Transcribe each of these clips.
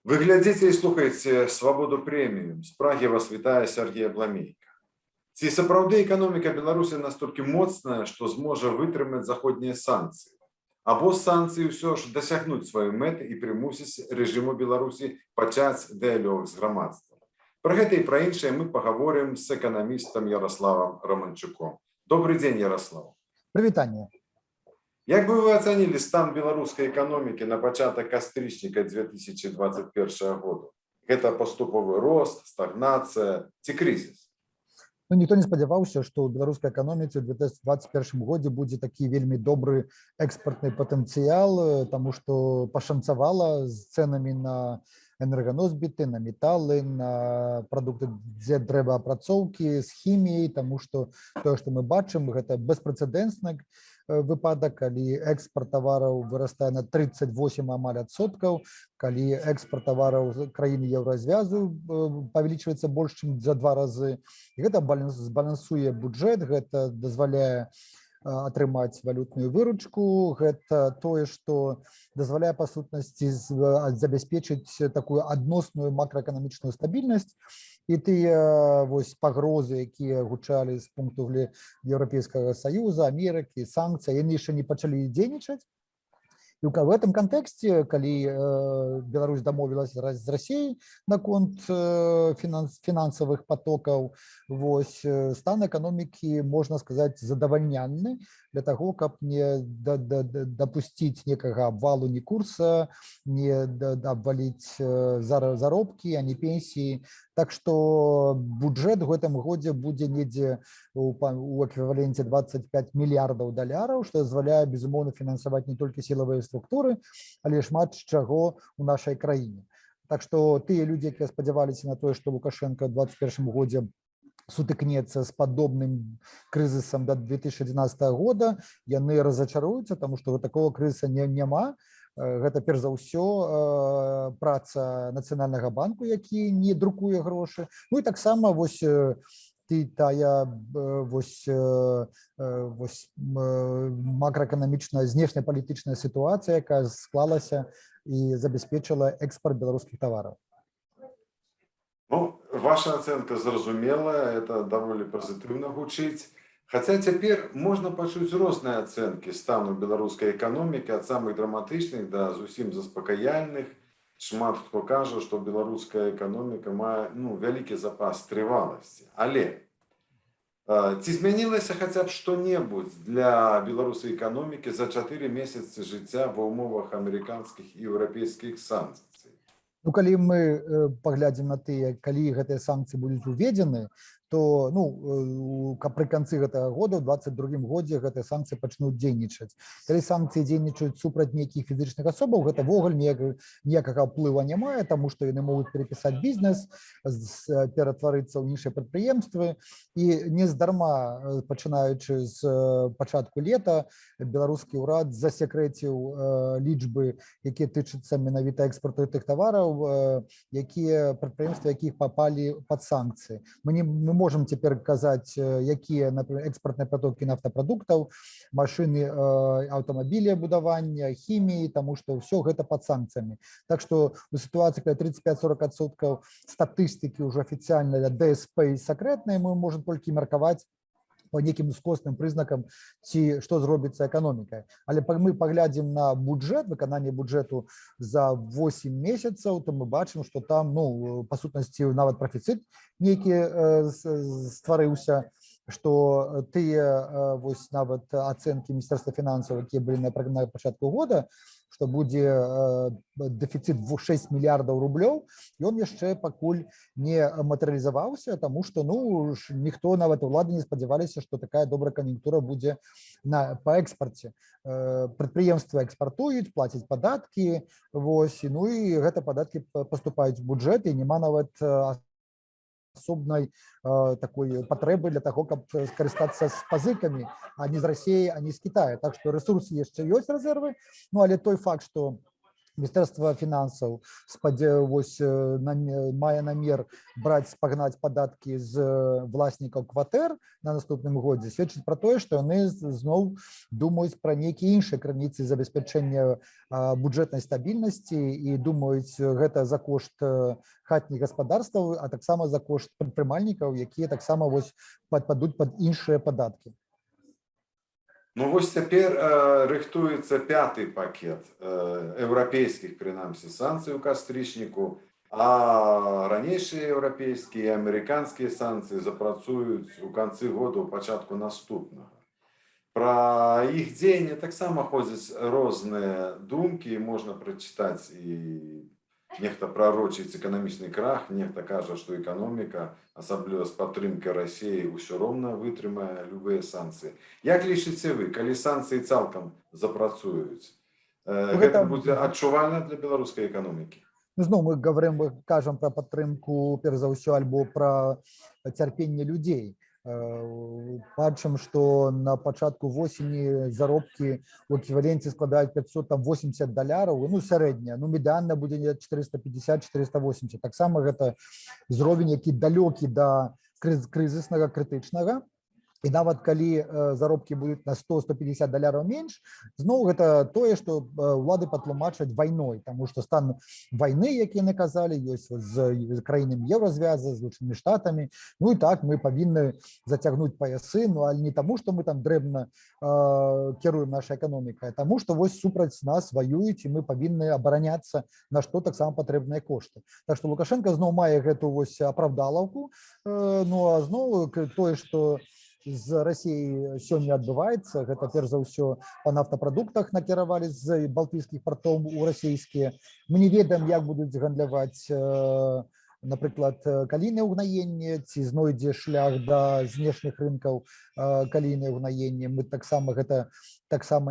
Вы глядзіце і слухаеце свабоду прэміум. З Прагі вас вітае Сергей Абламейка. Ці сапраўды эканоміка Беларусі настолькі моцная, што зможа вытрымаць заходнія санкцыі? Або санкцыі ўсё ж дасягнуць сваёй мэты і прымусіць рэжыму Беларусі пачаць дыялог з грамадствам? Пра гэта і пра іншае мы пагаворым з эканамістам Ярославам Романчуком. Добрый дзень, Ярослав. Прывітанне. Як бы вы ацэнілі стан беларускай эканомікі на пачатак кастрычніка 2021 году? Гэта паступовы рост, стагнацыя ці крызіс? Ніхто не спадзяваўся, што ў беларускай эканоміцы ў 2021 годзе будзе такі вельмі добры экспартны патэнцыял, таму што пашанцавала з цэнамі на энерганосьбіты, на металы, на прадукты дрэваапрацоўкі, з хіміяй, таму што тое, што мы бачым, гэта беспрэцэдэнтны выпадак, калі экспарт тавараў вырастае на 38 амаль адсоткаў, калі экспарт тавараў краіны еўразвязу павялічваецца больш, чым за 2 разы. І гэта збалансуе бюджэт, гэта дазваляе атрымаць валютную выручку, гэта тое, што дазваляе па сутнасці забяспечыць такую адносную макраэканамічную стабільнасць. І тыя пагрозы, якія гучалі з пункту Еўрапейскага Саюза, Амерыкі, санкцый, яны яшчэ не пачалі дзейнічаць. І в этом контексте, калі Беларусь дамовілася з Расіяй наконт фінансавых потокаў, стан эканомікі, можна сказаць, задавальнянны для таго, каб не дапусціць некага абвалу ні курса, не абваліць заробкі, а не пенсіі. Так што бюджэт у гэтым годзе будзе недзе у эквіваленце 25 мільярдаў даляраў, што дазваляе, безумоўна, фінансаваць не толькі сілавыя структуры, але шмат чаго ў нашай краіне. Так што тыя людзі, якія спадзяваліся на тое, што Лукашенко ў 2021 годзе сутыкнецца з падобным крызісам да 2011 года, яны разачаруюцца, таму што такого крызіса няма. Гэта перш за ўсё праца Нацыянальнага банку, які не друкуе грошы. Ну і таксама тая макраэканамічная знешнепалітычная сітуацыя, якая склалася і забяспечыла экспарт беларускіх тавараў. Ну, ваша ацэнка зразумелая, это даволі пазітыўна гучыць. Хаця цяпер можна пачуць розныя ацэнкі стану беларускай эканомікі, ад самых драматычных да зусім заспакаяльных. Шмат хто кажа, што беларуская эканоміка мае вялікі запас трываласці. Але ці змянілася хаця б што-небудзь для беларускай эканомікі за 4 месяцы жыцця ва ўмовах амерыканскіх і еўрапейскіх санкцый? Калі мы паглядзім на тыя, калі гэтыя санкцыі будуць уведзены, то пры канцы гэтага года, у 2022 годзе, гэтыя санкцыі пачнуць дзейнічаць. Калі санкцыі дзейнічаюць супраць нейкіх фізічных асобаў, гэта ввогуле ніякага ўплыва не мае, таму што яны могуць перапісаць бізнес, ператварыцца ў іншыя прадпрыемствы. І нездарма, пачынаючы з пачатку лета, беларускі ўрад засекрэціў лічбы, якія тычацца менавіта экспарту тых тавараў, прадпрыемствы якіх папалі пад санкцыі. Мы можам цяпер казаць, якія, напрыклад, экспартныя потокі нафтапрадуктаў, машыны, аўтамабілі будавання, хіміі, таму што ўсё гэта пад санкцыямі. Так што у сітуацыі, калі 35-40% статыстыкі ўжо афіцыйна для ДСП і сакрэтнай, мы можам толькі меркаваць по некім ускосным прызнакам, ці што зробіцца эканомікай. Але мы паглядзім на бюджэт, выкананне бюджэту за 8 месяцаў, то мы бачым, што там, па сутнасці, нават прафіцыт нейкі стварыўся, што тыя нават ацэнкі Міністэрства фінансаў, якія былі на пачатку года, што будзе дэфіцыт 6 мільярдаў рублёў, ён яшчэ пакуль не матэрыялізаваўся, таму што ніхто, нават улады, не спадзяваліся, што такая добрая кан'юнктура будзе па экспарце. Прадпрыемствы экспартуюць, плацяць падаткі, і гэта падаткі паступаюць у бюджэт, і няма нават асобнай такой патрэбы для таго, каб скарыстацца з пазыкамі, а не з Расіі, а не з Кітая. Так што рэсурсы яшчэ ёсць, рэзервы, але той факт, што Міністерства фінансаў мае намер пагнаць падаткі з власнікаў кватэр на наступным годзе, сведчыць пра тое, што яны зноў думаюць пра нейкія іншыя крыніцы забеспячэння бюджэтнай стабільнасці і думаюць гэта за кошт хатніх гаспадарстваў, а таксама за кошт прадпрымальнікаў, якія таксама падпадуць пад іншыя падаткі. Ну вось цяпер рыхтуецца 5-й пакет еўрапейскіх, прынамсі, санкцый у кастрычніку, а ранейшыя еўрапейскія і амерыканскія санкцыі запрацуюць у канцы года, у пачатку наступнага. Пра іх дзеянне таксама ходзяць розныя думкі, можна прачытаць і нехта прарочыць эканамічны крах, нехта кажа, што эканоміка, асабліва з падтрымкай Расіі, усё роўна вытрымае любыя санкцыі. Як лічыце вы, калі санкцыі цалкам запрацуюць, гэта будзе адчувальна для беларускай эканомікі? Зноў мы кажам пра падтрымку, перш за ўсё, альбо пра цярпенне людзей. Бачым, што на пачатку восені заробкі ў эквіваленце складаюць $580, ну сярэдняя, ну медыанна будзе 450-480. Таксама гэта ўзровень, які далёкі да крызіснага, крытычнага. І нават калі заробкі будуць на $100-150 менш, зноў гэта тое, што ўлады патлумачаць вайной, таму што стан вайны, які яны казалі, ёсць з краінамі Еўразвяза, з Злучанымі Штатамі. Ну і так, мы павінны зацягнуць паясы, ну але не таму, што мы там дрэбна кіруем нашай эканомікай, а таму, што вось супраць нас ваююць, і мы павінны абараняцца, на што таксама патрэбныя кошты. Так што Лукашенко зноў мае гэту вось апраўдалаўку, ну а зноў тое, што з Расіяй сёння адбываецца, гэта перш за ўсё па нафтапрадуктах накіравалі з балтыйскіх партоў у расійскія. Мы не ведаем, як будуць гандляваць, напрыклад, калійнае ўгнаенне, ці знойдзе шлях да знешніх рынкаў калійнае ўгнаенне. Мы таксама гэта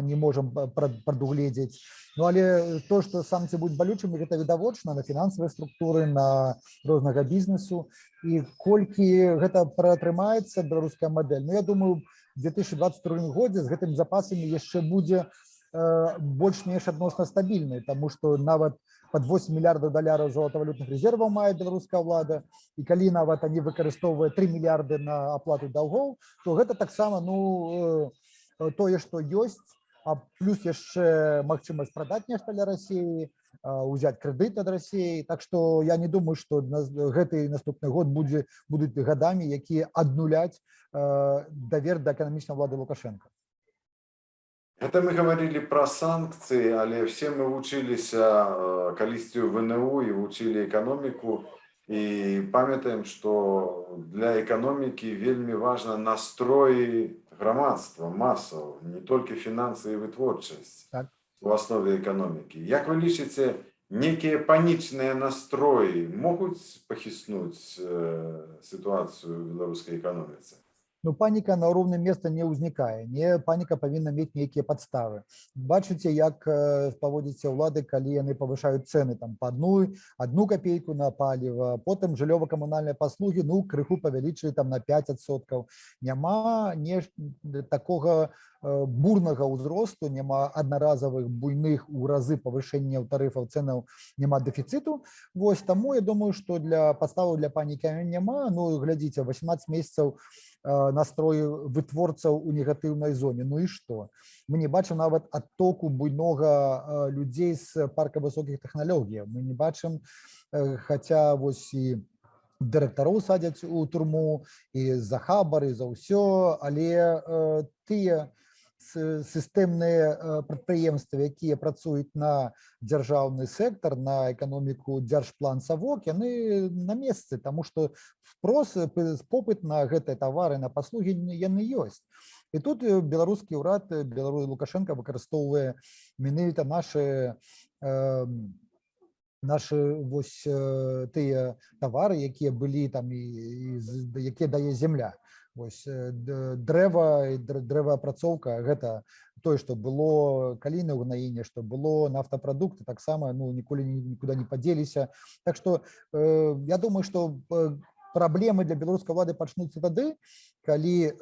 не можам прадугледзець. Ну але то, што санкцыі будуць балючымі, гэта відавочна на фінансавай структуры, на рознага бізнесу. І колькі гэта праатрымаецца, беларуская мадэль, ну я думаю, в 2022 годзе з гэтымі запасамі яшчэ будзе больш-менш адносна стабільнай, таму што нават пад $8 мільярдаў золатавалютных рэзерваў мае беларуская ўлада, і калі нават они выкарыстоўвае 3 мільярды на аплату даўгоў, то гэта таксама тое, што ёсць, а плюс яшчэ магчымасць прадаць нешта для Расіі, узяць крэдыт ад Расіі. Так што я не думаю, што гэты наступны год будуць гадамі, якія аднуляць давер да эканамічнай ўлады Лукашенка. Это мы говорили про санкции, але все мы вучыліся калісьці ў ВНУ і вучылі эканоміку, і памятаем, што для эканомікі вельмі важна настроі грамадства, масаў, не толькі фінансы і вытворчасць у аснове эканомікі. Як вы лічыце, некія панічныя настроі могуць пахіснуць сітуацыю ў беларускай эканоміцы? Ну, паніка на роўным месца не ўзнікае. Паніка павінна мець нейкія падставы. Бачыце, як паводзяцца ўлады, калі яны павышаюць цэны там па одну копейку на паліва, потым жыллёва-камунальныя паслугі, ну, крыху павялічылі там на 5%. Няма такога бурнага ўзросту, няма аднаразовых буйных у разы павышэнняў тарыфаў цэнаў, няма дэфіцыту. Вось таму я думаю, што для падставаў для панікі няма. Ну, глядзіце, 18 месяцаў настрой вытворцаў у негатыўнай зоне. Ну і што? Мы не бачым нават адтоку буйнога людзей з парка высокіх тэхналогій. Мы не бачым, хаця вось і дырэктароў садзяць у турму, і за хабар, і за ўсё, але тыя сістэмныя прадпрыемствы, якія працуюць на дзяржаўны сектар, на эканоміку дзяржплан Савок, яны на месцы, таму што попыт на гэтыя тавары, на паслугі яны ёсць. І тут беларускі ўрад, Лукашенко выкарыстоўвае менавіта нашы вось тыя тавары, якія былі там, якія дае зямля. Вось дрэваапрацоўка, гэта тое, што было калійнае ўгнаенне, што было нафтапрадукты, таксама ніколі нікуды не падзеліся. Так што я думаю, што Праблемы для беларускай улады пачнуцца тады, калі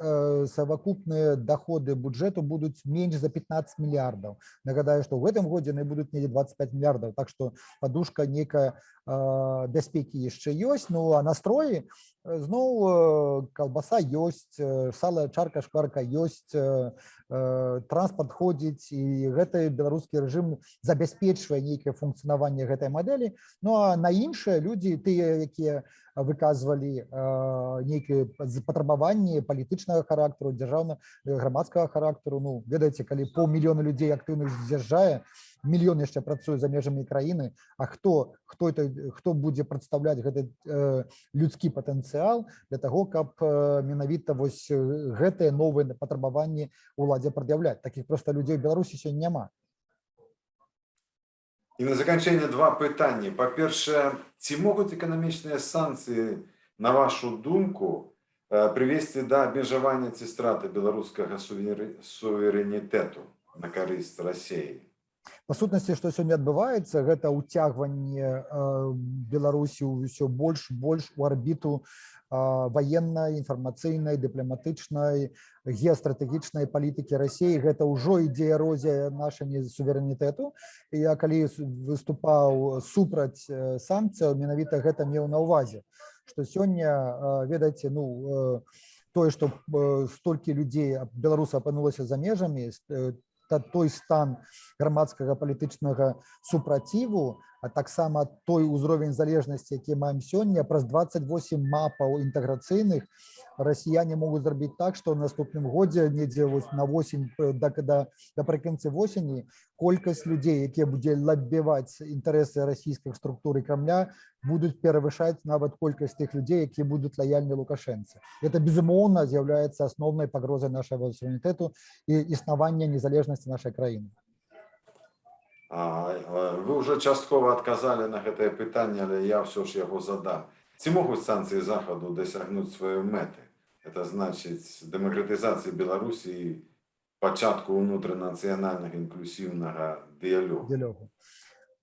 совокупныя доходы бюджэту будуць менш за 15 мільярдаў. Нагадаю, што ў гэтым годзе яны будуць недзе 25 мільярдаў, так што падушка нейкая бяспекі яшчэ ёсць. Ну а настроі зноў калбаса ёсць, сала, чарка, шкварка ёсць, транспарт ходзіць, і гэты беларускі рэжым забяспечвае нейкае функцыянаванне гэтай мадэлі. Ну а на іншыя людзі, тыя, якія выказвалі нейкія патрабаванні палітычнага характару, дзяржаўна грамадскага характару. Ну, ведаеце, калі паўмільёна людзей актыўна з'язджае, мільён яшчэ працуе за межамі краіны, а хто будзе прадстаўляць гэты людскі патэнцыял для таго, каб менавіта вось гэтыя новыя патрабаванні ўладзе прад'яўляць. Такіх проста людзей у Беларусі сёння няма. І на заканчэнне два пытанні. Па-першае, ці могуць эканамічныя санкцыі, на вашу думку, прывесці да абмежавання ці страты беларускага суверэнітэту на карысць Расіі? Па сутнасці, што сёння адбываецца, гэта ўцягванне Беларусі ўсё больш у арбіту ваеннай, інфармацыйнай, дыпламатычнай, геастратэгічнай палітыкі Расіі. Гэта ўжо ідзе эрозія нашага суверэнітэту. І я калі выступаў супраць санкцыяў, менавіта гэта меў на ўвазе, што сёння, ведаеце, ну, тое, што столькі людзей беларусаў апынулася за межамі, той стан грамадскага палітычнага супраціву, а таксама той узровень залежнасці, які маем сёння, праз 28 мапаў інтэграцыйных расіяне могуць зрабіць так, што ў наступным годзе, недзе на восень, напрыканцы восені, колькасць людзей, якія будзе лабіваць інтарэсы расійскіх структур і Крамля, будуць перавышаць нават колькасць тых людзей, якія будуць лаяльны Лукашэнцы. Гэта, безумоўна, з'яўляецца асноўнай пагрозай нашага суверэнітэту і існавання незалежнасці нашай краіны. Вы ўжо часткова адказалі на гэтае пытанне, але я ўсё ж яго задам. Ці могуць санкцыі Захаду дасягнуць сваёй мэты? Это значыць дэмакратызацыі Беларусі і пачатку ўнутранацыянальнага інклюзіўнага дыялогу.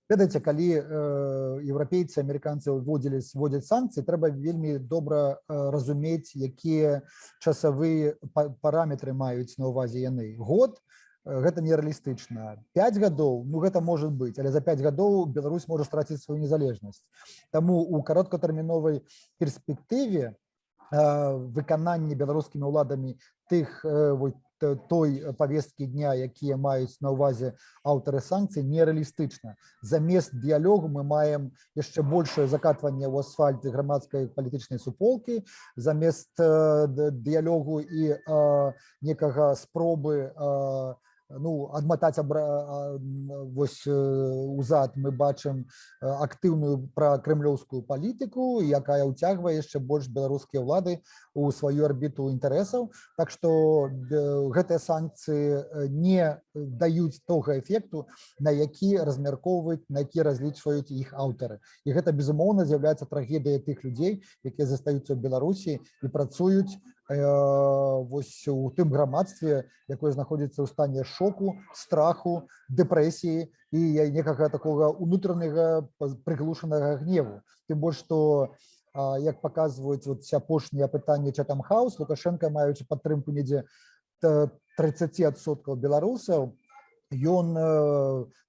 Ведаеце, калі еўрапейцы, амерыканцы вводзяць санкцыі, трэба вельмі добра разумець, якія часавыя параметры маюць на ўвазе яны. Год гэта нерэалістычна. 5 гадоў, ну гэта можа быць, але за 5 гадоў Беларусь можа страціць сваю незалежнасць. Таму ў кароткатэрміновай перспектыве выкананне беларускімі ўладамі той повесткі дня, якія маюць на ўвазе аўтары санкцый, нерэалістычна. Замест дыялогу мы маем яшчэ большае закатванне ў асфальт грамадскай палітычнай суполкі, замест дыялогу і некага спробы адматаць вось узад, мы бачым актыўную пракрэмлёўскую палітыку, якая ўцягвае яшчэ больш беларускія ўлады у сваю арбіту інтарэсаў. Так што гэтыя санкцыі не даюць тога эфекту, на які размяркоўваюць, на які разлічваюць іх аўтары. І гэта, безумоўна, з'яўляецца трагедыя тых людзей, якія застаюцца ў Беларусі і працуюць вось у тым грамадстве, якое знаходзіцца ў стане шоку, страху, дэпрэсіі і некага такога унутранага прыглушанага гневу. Тым больш, што, як паказваюць апошнія апытанні Chatham House, Лукашенко, маючы падтрымку недзе 30% беларусаў, ён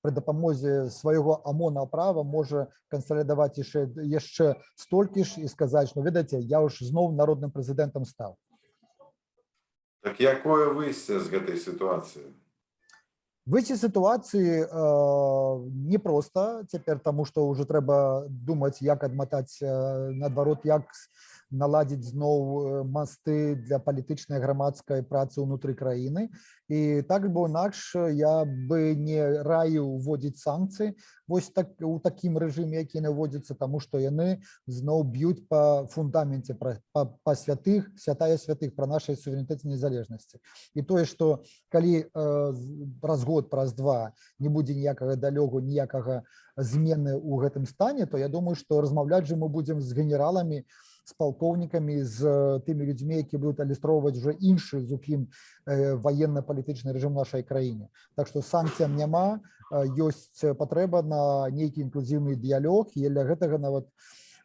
пры дапамозе свайго ОМОНа права можа кансалідаваць яшчэ столькі ж і сказаць, што, ведаеце, я ўж зноў народным прэзідэнтам стаў. Так якое выйсце з гэтай сітуацыі? Выйсце з сітуацыі непроста цяпер, таму што ўжо трэба думаць, як адматаць наадварот, як наладзіць зноў масты для палітычнай грамадскай працы ўнутры краіны. І так бо інакш я бы не раіў уводзіць санкцыі вось у такім рэжыме, які наводзіцца, таму што яны зноў б'юць па фундаменце, па святых, святая святых, пра нашай суверэнітэце незалежнасці. І тое, што калі праз год, праз два не будзе ніякага далёгу, ніякага змены ў гэтым стане, то я думаю, што размаўляць жа мы будзем з генераламі, з палкоўнікамі, з тымі людзьмі, які будуць алюстроўваць уже іншы зусім ваенна-палітычны рэжым нашай краіне. Так што санкцыям няма, ёсць патрэба на нейкі інклюзіўны дыялог, і для гэтага нават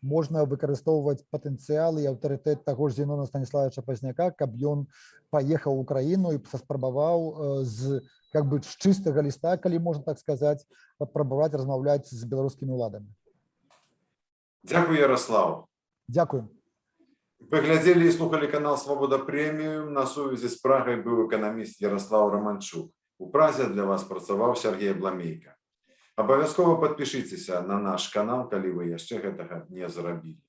можна выкарыстоўваць патэнцыял і аўтарытэт таго ж Зенона Станіславовича Пазняка, каб ён паехаў у Украіну і паспрабаваў з как бы з чыстага ліста, калі можна так сказаць, паспрабаваць размаўляць з беларускімі ўладамі. Дзякуй, Ярослав. Дзякую. Вы глядзелі і слухалі канал Свабода Прэміум. На сувязі з Прагай быў эканаміст Ярослав Романчук. У Празе для вас працаваў Сергей Бламейка. Абавязкова падпішыцеся на наш канал, калі вы яшчэ гэтага не зрабілі.